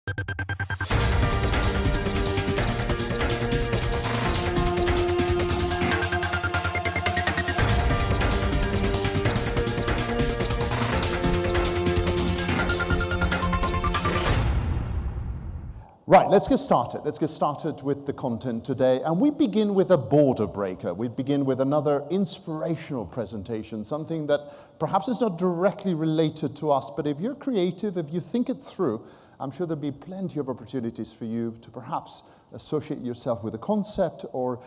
Right, let's get started. Let's get started with the content today. And we begin with a border breaker. We begin with another inspirational presentation, something that perhaps is not directly related to us, but if you're creative, if you think it through, I'm sure there'll be plenty of opportunities for you to perhaps associate yourself with a concept or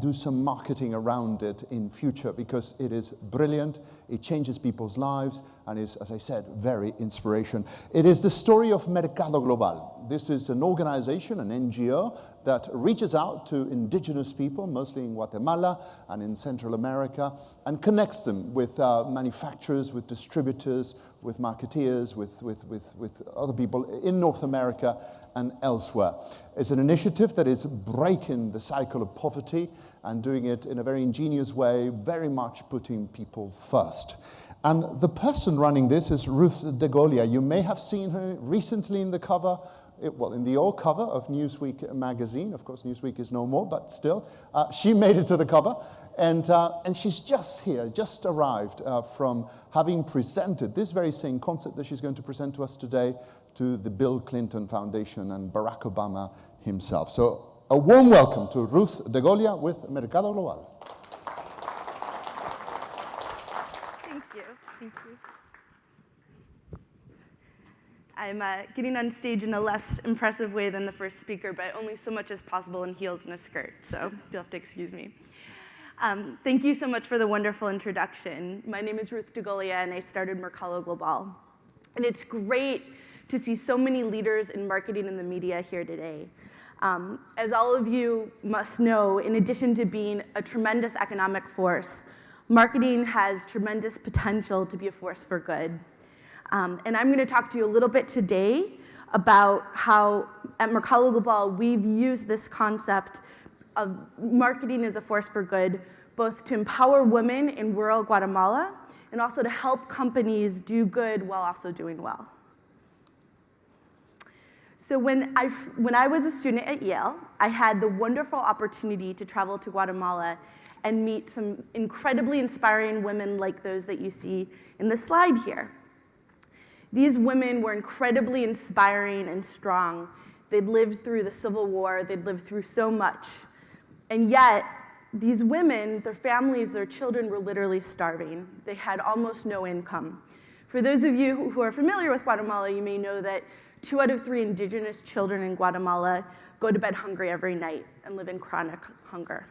do some marketing around it in future, because it is brilliant, it changes people's lives, and is, as I said, very inspirational. It is the story of Mercado Global. This is an organization, an NGO, that reaches out to indigenous people, mostly in Guatemala and in Central America, and connects them with manufacturers, with distributors, with marketeers, with other people in North America and elsewhere. It's an initiative that is breaking the cycle of poverty and doing it in a very ingenious way, very much putting people first. And the person running this is Ruth Degolia. You may have seen her recently in the cover, in the old cover of Newsweek magazine. Of course, Newsweek is no more, but still. She made it to the cover. And she's just here, just arrived from having presented this very same concept that she's going to present to us today to the Bill Clinton Foundation and Barack Obama himself. So a warm welcome to Ruth Degolia with Mercado Global. Thank you. I'm getting on stage in a less impressive way than the first speaker, but only so much as possible in heels and a skirt, so you'll have to excuse me. Thank you so much for the wonderful introduction. My name is Ruth Degolia, and I started Mercado Global. And it's great to see so many leaders in marketing and the media here today. As all of you must know, in addition to being a tremendous economic force, marketing has tremendous potential to be a force for good. And I'm going to talk to you a little bit today about how at Mercado Global we've used this concept of marketing as a force for good, both to empower women in rural Guatemala and also to help companies do good while also doing well. So when I was a student at Yale, I had the wonderful opportunity to travel to Guatemala and meet some incredibly inspiring women like those that you see in the slide here. These women were incredibly inspiring and strong. They'd lived through the Civil War. They'd lived through so much. And yet, these women, their families, their children were literally starving. They had almost no income. For those of you who are familiar with Guatemala, you may know that 2 out of 3 indigenous children in Guatemala go to bed hungry every night and live in chronic hunger.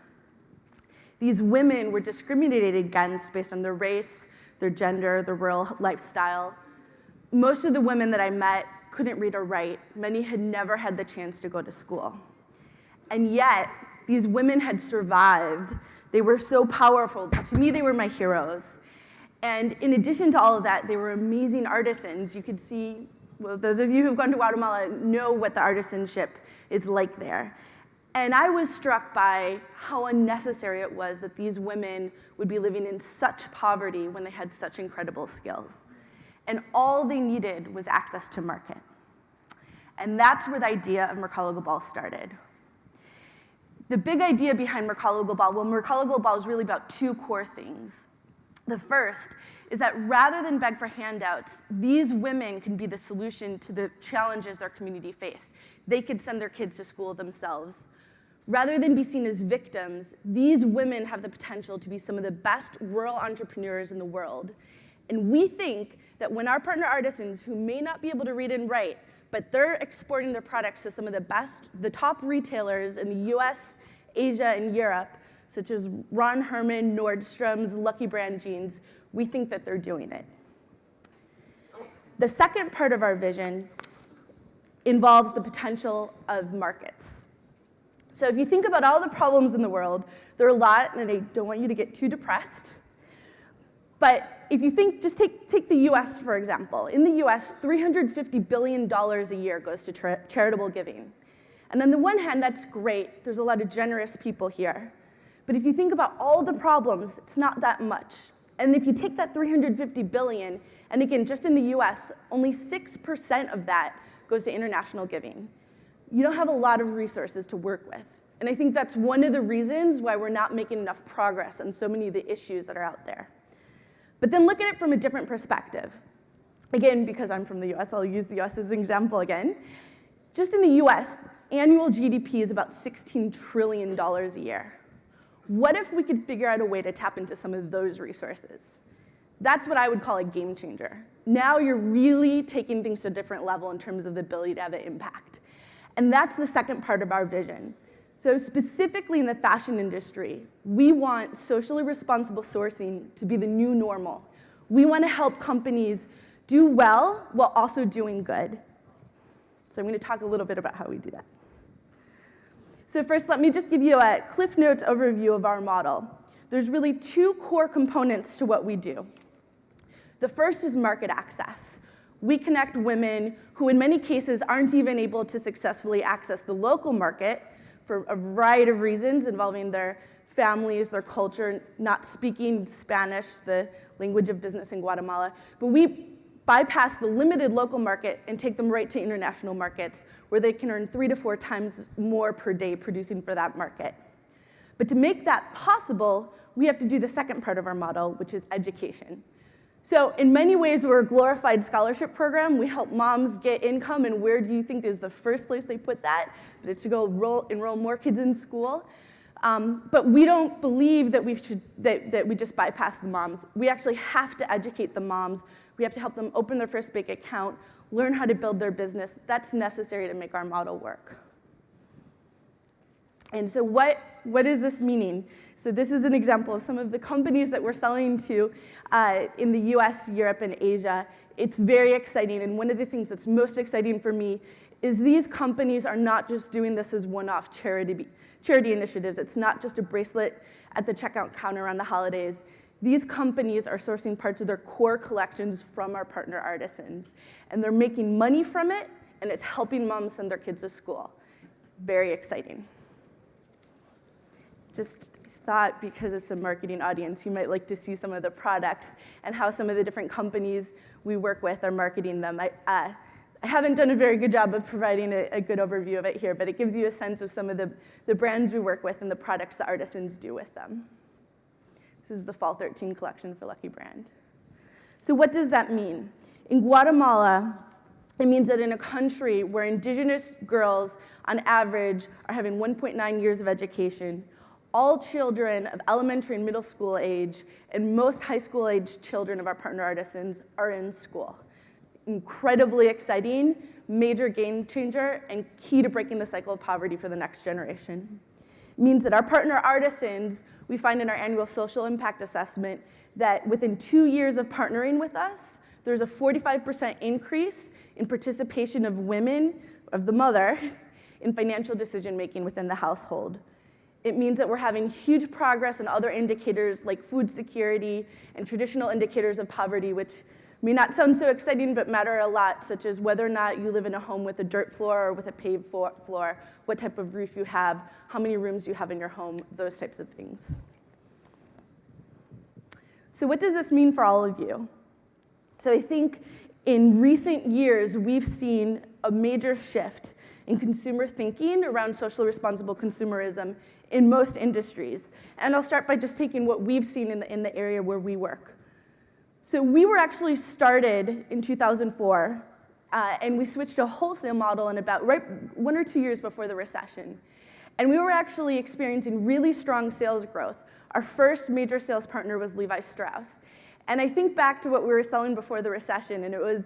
These women were discriminated against based on their race, their gender, their rural lifestyle. Most of the women that I met couldn't read or write. Many had never had the chance to go to school. And yet, these women had survived. They were so powerful. To me, they were my heroes. And in addition to all of that, they were amazing artisans. You could see, well, those of you who've gone to Guatemala know what the artisanship is like there. And I was struck by how unnecessary it was that these women would be living in such poverty when they had such incredible skills. And all they needed was access to market. And that's where the idea of Mercado Global started. The big idea behind Mercado Global, well, Mercado Global is really about 2 core things. The first is that rather than beg for handouts, these women can be the solution to the challenges their community face. They could send their kids to school themselves. Rather than be seen as victims, these women have the potential to be some of the best rural entrepreneurs in the world. And we think that when our partner artisans, who may not be able to read and write, but they're exporting their products to some of the top retailers in the US, Asia, and Europe, such as Ron Herman, Nordstrom's, Lucky Brand Jeans, we think that they're doing it. The second part of our vision involves the potential of markets. So if you think about all the problems in the world, there are a lot, and I don't want you to get too depressed. But if you think, just take the US, for example. In the US, $350 billion a year goes to charitable giving. And on the one hand, that's great. There's a lot of generous people here. But if you think about all the problems, it's not that much. And if you take that $350 billion, and again, just in the US, only 6% of that goes to international giving. You don't have a lot of resources to work with. And I think that's one of the reasons why we're not making enough progress on so many of the issues that are out there. But then look at it from a different perspective. Again, because I'm from the US, I'll use the US as an example again. Just in the US, annual GDP is about $16 trillion a year. What if we could figure out a way to tap into some of those resources? That's what I would call a game changer. Now you're really taking things to a different level in terms of the ability to have an impact. And that's the second part of our vision. So specifically in the fashion industry, we want socially responsible sourcing to be the new normal. We want to help companies do well while also doing good. So I'm going to talk a little bit about how we do that. So first, let me just give you a Cliff Notes overview of our model. There's really two core components to what we do. The first is market access. We connect women who in many cases aren't even able to successfully access the local market for a variety of reasons involving their families, their culture, not speaking Spanish, the language of business in Guatemala. But we bypass the limited local market and take them right to international markets where they can earn 3 to 4 times more per day producing for that market. But to make that possible, we have to do the second part of our model, which is education. So in many ways, we're a glorified scholarship program. We help moms get income, and where do you think is the first place they put that? But it's to go enroll more kids in school. But we don't believe that we just bypass the moms. We actually have to educate the moms. We have to help them open their first bank account, learn how to build their business. That's necessary to make our model work. And so what is this meaning? So this is an example of some of the companies that we're selling to in the US, Europe, and Asia. It's very exciting, and one of the things that's most exciting for me is these companies are not just doing this as one-off charity initiatives. It's not just a bracelet at the checkout counter around the holidays. These companies are sourcing parts of their core collections from our partner artisans, and they're making money from it, and it's helping moms send their kids to school. It's very exciting. Just thought, because it's a marketing audience, you might like to see some of the products and how some of the different companies we work with are marketing them. I haven't done a very good job of providing a good overview of it here, but it gives you a sense of some of the brands we work with and the products the artisans do with them. This is the Fall 13 collection for Lucky Brand. So what does that mean? In Guatemala, it means that in a country where indigenous girls, on average, are having 1.9 years of education, all children of elementary and middle school age, and most high school age children of our partner artisans are in school. Incredibly exciting, major game changer, and key to breaking the cycle of poverty for the next generation. It means that our partner artisans, we find in our annual social impact assessment that within 2 years of partnering with us, there's a 45% increase in participation of women, of the mother, in financial decision making within the household. It means that we're having huge progress in other indicators like food security and traditional indicators of poverty, which may not sound so exciting but matter a lot, such as whether or not you live in a home with a dirt floor or with a paved floor, what type of roof you have, how many rooms you have in your home, those types of things. So what does this mean for all of you? So I think in recent years, we've seen a major shift in consumer thinking around socially responsible consumerism in most industries. And I'll start by just taking what we've seen in the area where we work. So we were actually started in 2004, and we switched to a wholesale model in about 1 or 2 years before the recession. And we were actually experiencing really strong sales growth. Our first major sales partner was Levi Strauss. And I think back to what we were selling before the recession, and it was,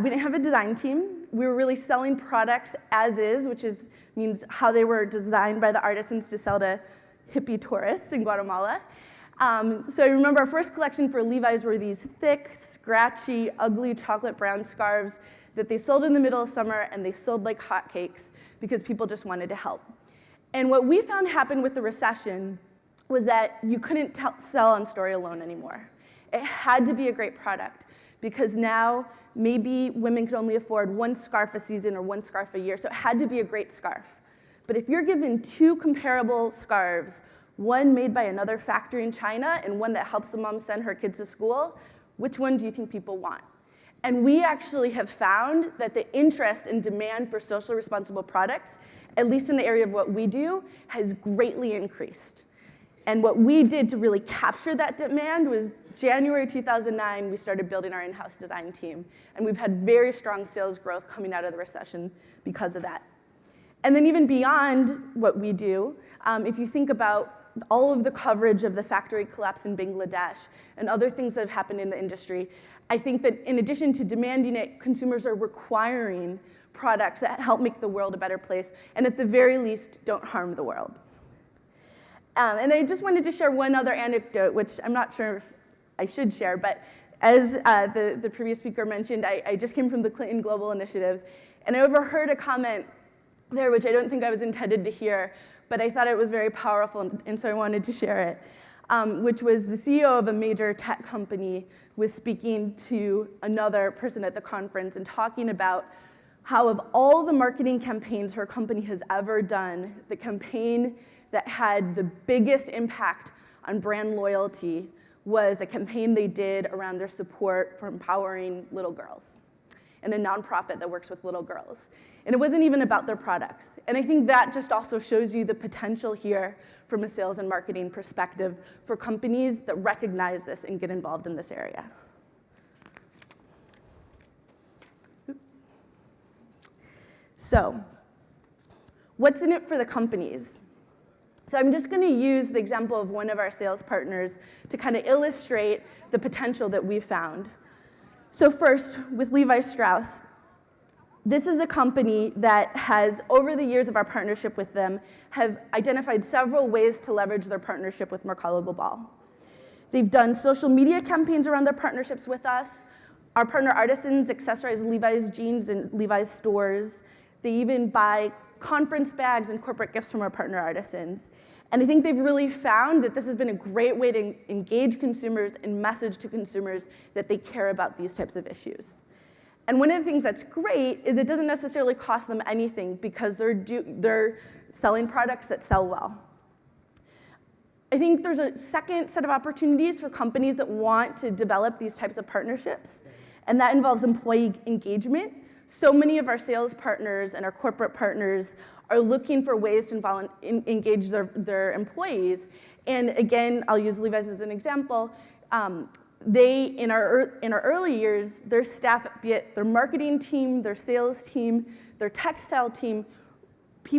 we didn't have a design team. We were really selling products as is, which means how they were designed by the artisans to sell to hippie tourists in Guatemala. So I remember our first collection for Levi's were these thick, scratchy, ugly chocolate brown scarves that they sold in the middle of summer, and they sold like hotcakes because people just wanted to help. And what we found happened with the recession was that you couldn't sell on story alone anymore. It had to be a great product, because now maybe women could only afford 1 scarf a season or 1 scarf a year, so it had to be a great scarf. But if you're given 2 comparable scarves, one made by another factory in China and one that helps a mom send her kids to school, which one do you think people want? And we actually have found that the interest and demand for socially responsible products, at least in the area of what we do, has greatly increased. And what we did to really capture that demand was January 2009, we started building our in-house design team. And we've had very strong sales growth coming out of the recession because of that. And then even beyond what we do, if you think about all of the coverage of the factory collapse in Bangladesh and other things that have happened in the industry, I think that in addition to demanding it, consumers are requiring products that help make the world a better place, and at the very least, don't harm the world. And I just wanted to share one other anecdote, which I'm not sure if I should share, but as the previous speaker mentioned, I just came from the Clinton Global Initiative, and I overheard a comment there, which I don't think I was intended to hear, but I thought it was very powerful, and so I wanted to share it, which was the CEO of a major tech company was speaking to another person at the conference and talking about how of all the marketing campaigns her company has ever done, the campaign that had the biggest impact on brand loyalty was a campaign they did around their support for empowering little girls and a nonprofit that works with little girls. And it wasn't even about their products. And I think that just also shows you the potential here from a sales and marketing perspective for companies that recognize this and get involved in this area. Oops. So, what's in it for the companies? So I'm just going to use the example of one of our sales partners to kind of illustrate the potential that we've found. So first, with Levi Strauss, this is a company that has, over the years of our partnership with them, have identified several ways to leverage their partnership with Mercado Global. They've done social media campaigns around their partnerships with us. Our partner artisans accessorize Levi's jeans in Levi's stores. They even buy conference bags and corporate gifts from our partner artisans. And I think they've really found that this has been a great way to engage consumers and message to consumers that they care about these types of issues. And one of the things that's great is it doesn't necessarily cost them anything because they're selling products that sell well. I think there's a second set of opportunities for companies that want to develop these types of partnerships, and that involves employee engagement. So many of our sales partners and our corporate partners are looking for ways to engage their employees. And again, I'll use Levi's as an example. They, in our early years, their staff, be it their marketing team, their sales team, their textile team,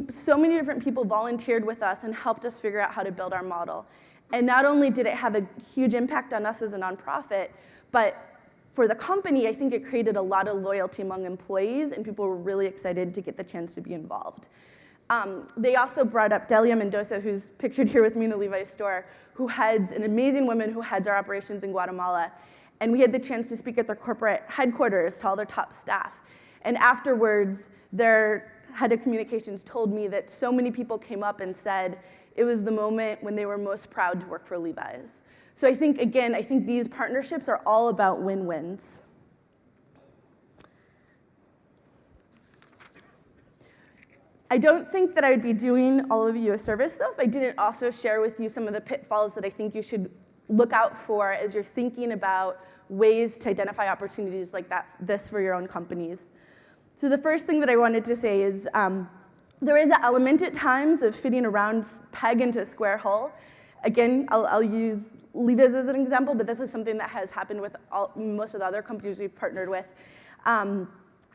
so many different people volunteered with us and helped us figure out how to build our model. And not only did it have a huge impact on us as a nonprofit, but for the company, I think it created a lot of loyalty among employees, and people were really excited to get the chance to be involved. They also brought up Delia Mendoza, who's pictured here with me in the Levi's store, who heads, an amazing woman who heads our operations in Guatemala. And we had the chance to speak at their corporate headquarters to all their top staff. And afterwards, their head of communications told me that so many people came up and said it was the moment when they were most proud to work for Levi's. So I think, again, I think these partnerships are all about win-wins. I don't think that I would be doing all of you a service, though, if I didn't also share with you some of the pitfalls that I think you should look out for as you're thinking about ways to identify opportunities like this for your own companies. So the first thing that I wanted to say is there is an element at times of fitting a round peg into a square hole. Again, I'll use Levi's as an example, but this is something that has happened with most of the other companies we've partnered with.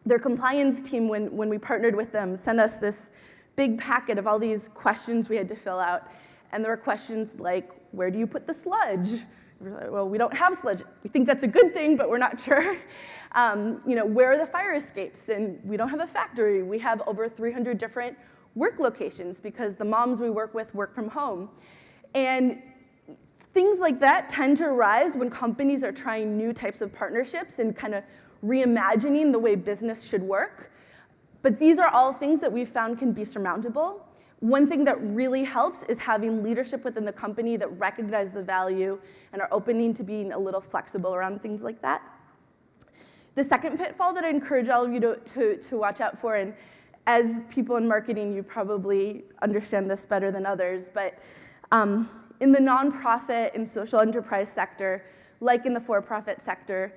Their compliance team, when we partnered with them, sent us this big packet of all these questions we had to fill out. And there were questions like, where do you put the sludge? We're like, well, we don't have sludge. We think that's a good thing, but we're not sure. Where are the fire escapes? And we don't have a factory. We have over 300 different work locations because the moms we work with work from home. And things like that tend to arise when companies are trying new types of partnerships and kind of reimagining the way business should work. But these are all things that we've found can be surmountable. One thing that really helps is having leadership within the company that recognize the value and are opening to being a little flexible around things like that. The second pitfall that I encourage all of you to watch out for, and as people in marketing, you probably understand this better than others, but in the nonprofit and social enterprise sector, like in the for-profit sector,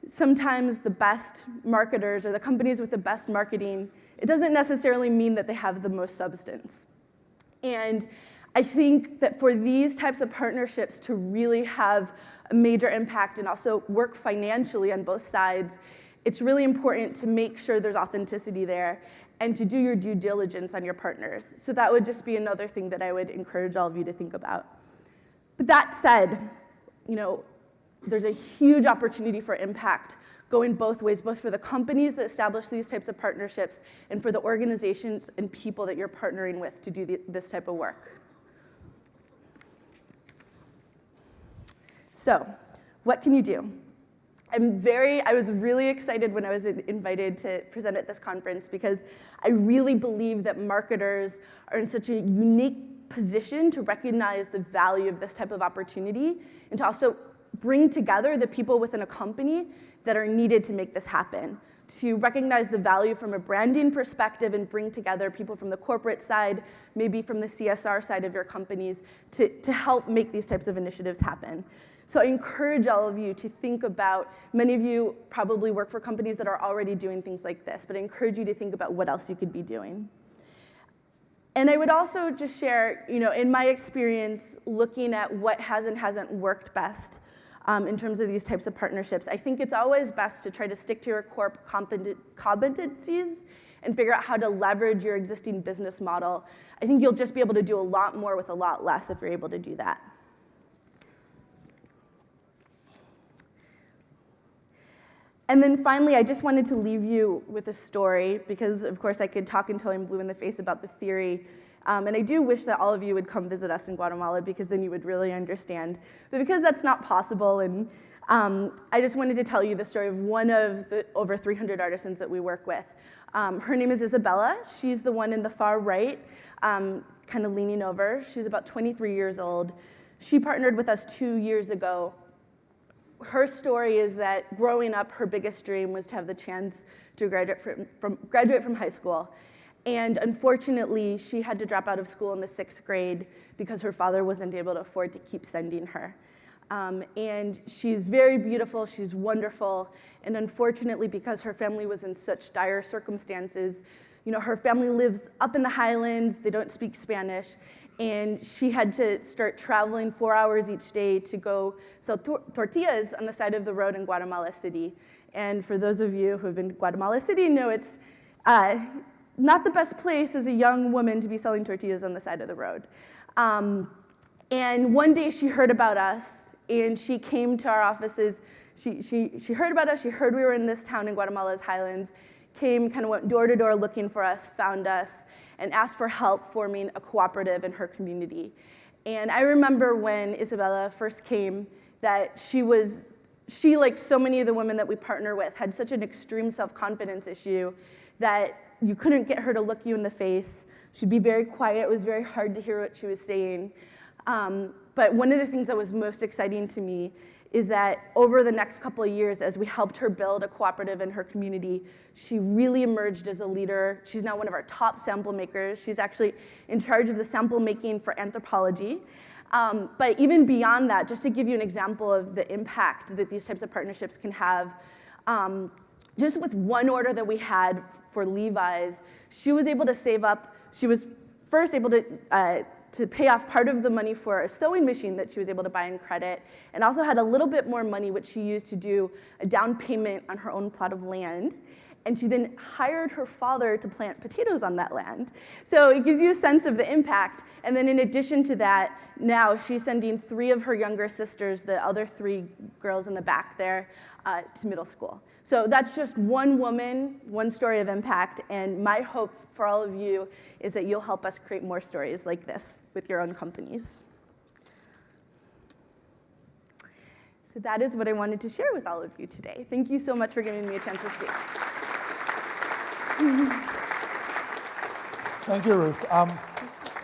sometimes the best marketers or the companies with the best marketing, it doesn't necessarily mean that they have the most substance. And I think that for these types of partnerships to really have a major impact and also work financially on both sides, it's really important to make sure there's authenticity there and to do your due diligence on your partners. So that would just be another thing that I would encourage all of you to think about. But that said, there's a huge opportunity for impact going both ways, both for the companies that establish these types of partnerships and for the organizations and people that you're partnering with to do this type of work. So, what can you do? I was really excited when I was invited to present at this conference because I really believe that marketers are in such a unique position to recognize the value of this type of opportunity and to also bring together the people within a company that are needed to make this happen, to recognize the value from a branding perspective and bring together people from the corporate side, maybe from the CSR side of your companies, to help make these types of initiatives happen. So I encourage all of you to think about, many of you probably work for companies that are already doing things like this, but I encourage you to think about what else you could be doing. And I would also just share, in my experience, looking at what has and hasn't worked best in terms of these types of partnerships, I think it's always best to try to stick to your core competencies and figure out how to leverage your existing business model. I think you'll just be able to do a lot more with a lot less if you're able to do that. And then finally, I just wanted to leave you with a story because, of course, I could talk until I'm blue in the face about the theory. And I do wish that all of you would come visit us in Guatemala because then you would really understand. But because that's not possible, and I just wanted to tell you the story of one of the over 300 artisans that we work with. Her name is Isabella. She's the one in the far right, kind of leaning over. She's about 23 years old. She partnered with us 2 years ago. Her story is that growing up, her biggest dream was to have the chance to graduate from high school. And unfortunately, she had to drop out of school in the 6th grade because her father wasn't able to afford to keep sending her. And she's very beautiful, she's wonderful, and unfortunately, because her family was in such dire circumstances, her family lives up in the highlands, they don't speak Spanish, and she had to start traveling 4 hours each day to go sell tortillas on the side of the road in Guatemala City. And for those of you who have been to Guatemala City know it's not the best place as a young woman to be selling tortillas on the side of the road. And one day she heard about us, and she came to our offices. She heard about us, she heard we were in this town in Guatemala's highlands, came, kind of went door to door looking for us, found us, and asked for help forming a cooperative in her community. And I remember when Isabella first came that she, like so many of the women that we partner with, had such an extreme self-confidence issue that you couldn't get her to look you in the face. She'd be very quiet. It was very hard to hear what she was saying. But one of the things that was most exciting to me is that over the next couple of years, as we helped her build a cooperative in her community, she really emerged as a leader. She's now one of our top sample makers. She's actually in charge of the sample making for anthropology. But even beyond that, just to give you an example of the impact that these types of partnerships can have, just with one order that we had for Levi's, she was able to save up. She was first able to pay off part of the money for a sewing machine that she was able to buy in credit, and also had a little bit more money which she used to do a down payment on her own plot of land. And she then hired her father to plant potatoes on that land. So it gives you a sense of the impact. And then in addition to that, now she's sending 3 of her younger sisters, the other 3 girls in the back there, to middle school. So that's just one woman, one story of impact, and my hope for all of you is that you'll help us create more stories like this with your own companies. So that is what I wanted to share with all of you today. Thank you so much for giving me a chance to speak. Thank you, Ruth.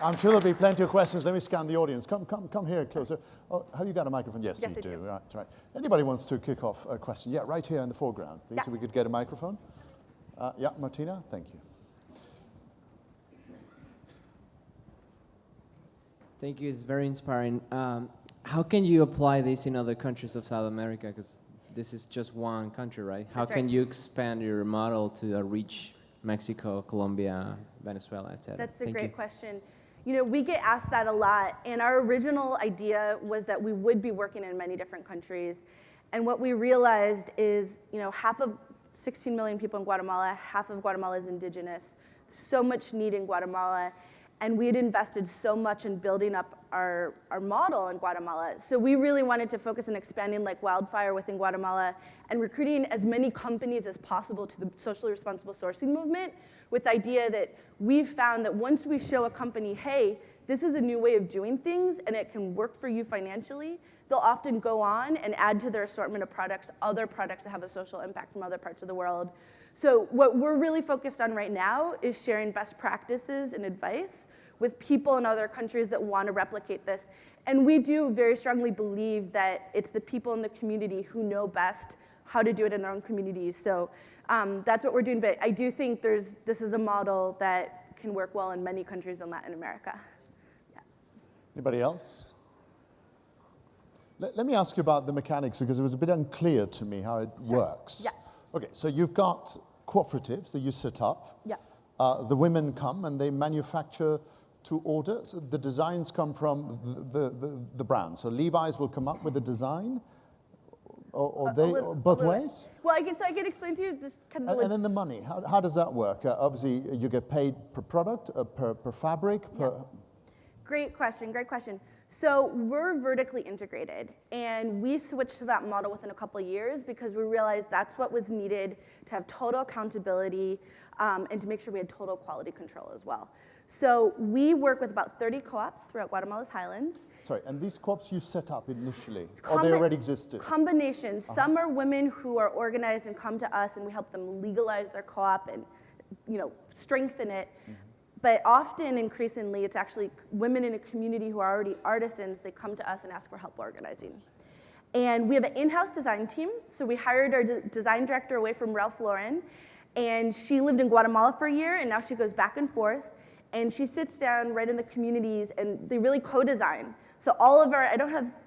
I'm sure there'll be plenty of questions. Let me scan the audience. Come here closer. Oh, have you got a microphone? Yes, you do. Right. Anybody wants to kick off a question? Yeah, right here in the foreground, please, so we could get a microphone. Yeah, Martina, thank you. Thank you, it's very inspiring. How can you apply this in other countries of South America? Because this is just one country, right? How That's can right. you expand your model to reach Mexico, Colombia, Venezuela, etc.? That's a great question. You know, we get asked that a lot, and our original idea was that we would be working in many different countries. And what we realized is, you know, half of 16 million people in Guatemala, half of Guatemala is indigenous, so much need in Guatemala, and we had invested so much in building up our model in Guatemala. So we really wanted to focus on expanding like wildfire within Guatemala and recruiting as many companies as possible to the socially responsible sourcing movement, with the idea that we've found that once we show a company, hey, this is a new way of doing things and it can work for you financially, they'll often go on and add to their assortment of products other products that have a social impact from other parts of the world. So what we're really focused on right now is sharing best practices and advice with people in other countries that want to replicate this. And we do very strongly believe that it's the people in the community who know best how to do it in their own communities. So that's what we're doing. But I do think this is a model that can work well in many countries in Latin America. Yeah. Anybody else? Let me ask you about the mechanics, because it was a bit unclear to me how it works. Yeah. Okay, so you've got cooperatives that you set up. Yeah. The women come and they manufacture to order. So the designs come from the brand. So Levi's will come up with a design, or both ways? Well, I can explain to you this kind of. And then the money, how does that work? Obviously, you get paid per product, per fabric, per... Great question, great question. So we're vertically integrated, and we switched to that model within a couple of years because we realized that's what was needed to have total accountability and to make sure we had total quality control as well. So we work with about 30 co-ops throughout Guatemala's highlands. Sorry, and these co-ops you set up initially, or they already existed? Combinations. Some are women who are organized and come to us, and we help them legalize their co-op and, you know, strengthen it. But often, increasingly, it's actually women in a community who are already artisans. They come to us and ask for help organizing. And we have an in-house design team. So we hired our design director away from Ralph Lauren. And she lived in Guatemala for a year, and now she goes back and forth. And she sits down right in the communities, and they really co-design. So all of our,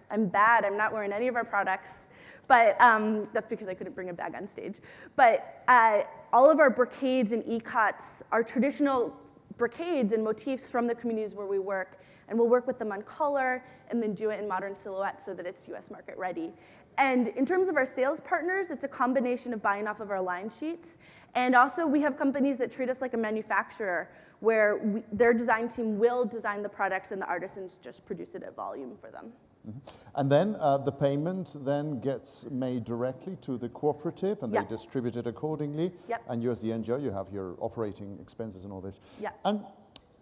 I'm bad, I'm not wearing any of our products. But that's because I couldn't bring a bag on stage. But all of our brocades and icots are traditional brocades and motifs from the communities where we work, and we'll work with them on color and then do it in modern silhouettes so that it's US market ready. And in terms of our sales partners, it's a combination of buying off of our line sheets, and also we have companies that treat us like a manufacturer, where their design team will design the products and the artisans just produce it at volume for them. And then the payment then gets made directly to the cooperative, and they distribute it accordingly. And you as the NGO, you have your operating expenses and all this. And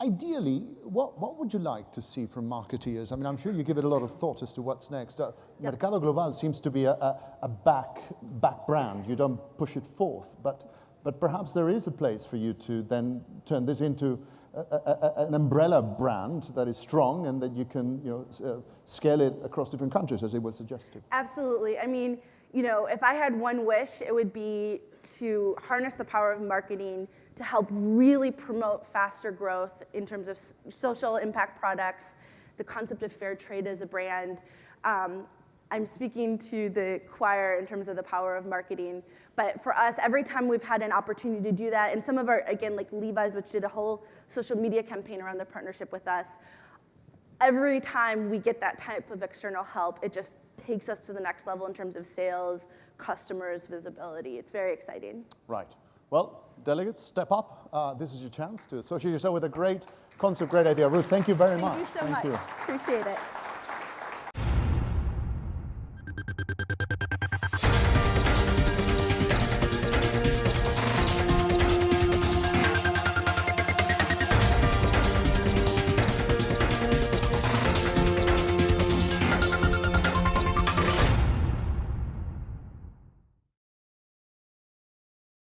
ideally, what would you like to see from marketeers? I mean, I'm sure you give it a lot of thought as to what's next. Mercado Global seems to be a back brand. You don't push it forth, but perhaps there is a place for you to then turn this into an umbrella brand that is strong and that you can, scale it across different countries, as it was suggested. Absolutely. I mean, if I had one wish, it would be to harness the power of marketing to help really promote faster growth in terms of social impact products, the concept of fair trade as a brand. I'm speaking to the choir in terms of the power of marketing. But for us, every time we've had an opportunity to do that, and some of our, again, like Levi's, which did a whole social media campaign around their partnership with us, every time we get that type of external help, it just takes us to the next level in terms of sales, customers, visibility. It's very exciting. Right. Well, delegates, step up. This is your chance to associate yourself with a great concept, great idea. Ruth, thank you very much. Thank you so much. Appreciate it.